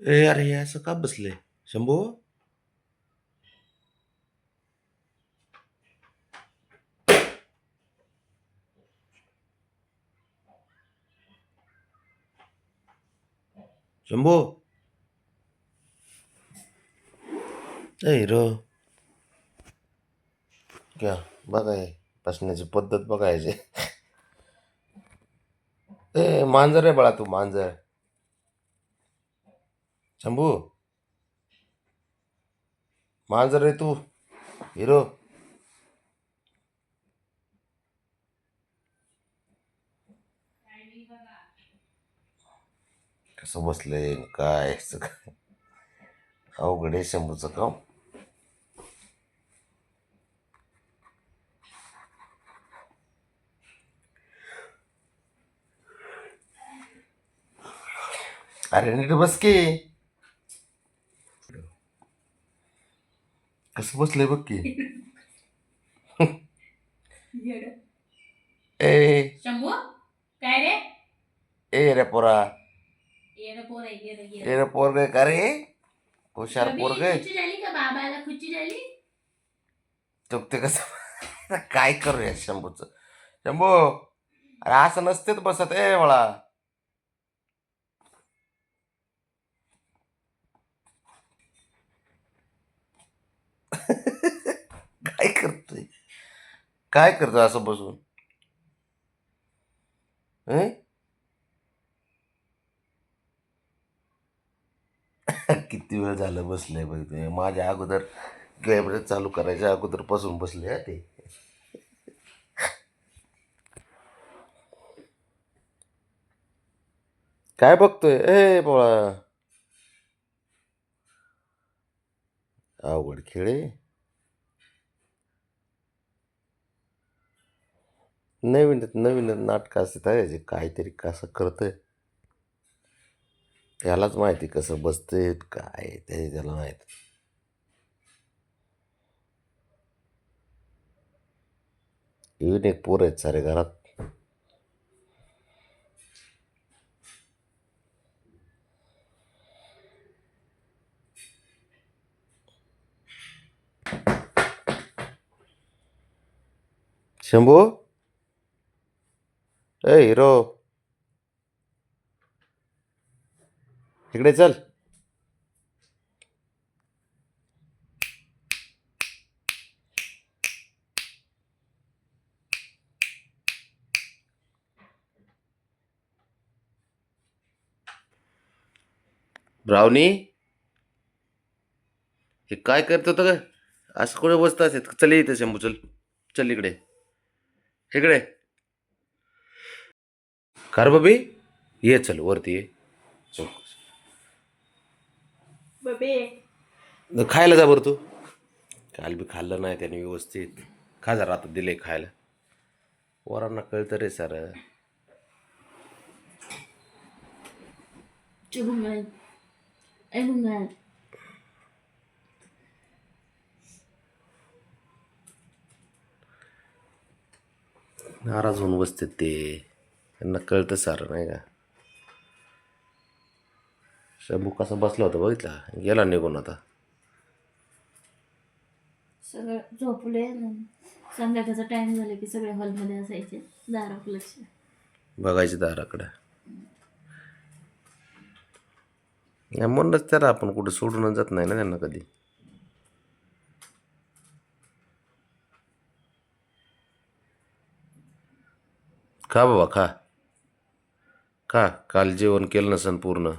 अरे हे असं का बसले शंभू? शंभू ए हिरो क्या बघाय बसण्याची पद्धत बघायची. ए मांजर आहे बाळा, तू मांजर. शंभू मांजर आहे तू हिरो. कसं बसलंय काय सगळं अवघड आहे शंभूचं काम. अरे नीट बस की. कसं बसलंय बघ की. ए शंभू काय रे? ए रे पोरा, ये रे पोर आहे, ये रे, ये ए रे पोरग का रे, हुशार रवी, पोरग. खुशी झाली का? बाबाला खुशी झाली? चुकते कसं काय करूया शंभूचं. शंभू अरे असं नसतेच बसत ए बाळा. काय करतोय, काय करतोय असं बसून? हं? किती वेळ झालं बसले बघ तुम्ही. माझ्या अगोदर कॅमेरा चालू करायच्या अगोदर पासून बसले हा ते. काय बघतोय ए बाळा? अवघड खेळे. नवीन नवीन नाटक असतात याचे, काहीतरी कसं करतोय त्यालाच माहिती. कसं बसतंय काय ते त्याला माहिती. येऊन एक पोर आहेत सारे घरात. शंभू ए हिरो इकडे चल. ब्राउनी हे काय करत होतं का? असं कुठे बसत असेल. चल इथे शंभू, चल चल इकडे, इकडे कार बबी ये, चल वरती ये. चल. खायला जा बरं तू. काल बी खाल्लं नाही त्याने व्यवस्थित. खा जरा, आता दिले खायला. पोरांना कळतं रे सर. नाराज होऊन बसते ते, त्यांना कळतं सारं नाही का. शंभू कसा बसला होता बघितला, गेला निघून आता. सगळं झोपले. संध्याकाळचा टाइम झाला की सगळे हॉलमध्ये असायचे, दारात लक्ष बघायचे दाराकडं. म्हणूनच त्याला आपण कुठं सोडून जात नाही ना त्यांना कधी. खा बाबा खा, खा. काल जेवण केलं नसन पूर्ण.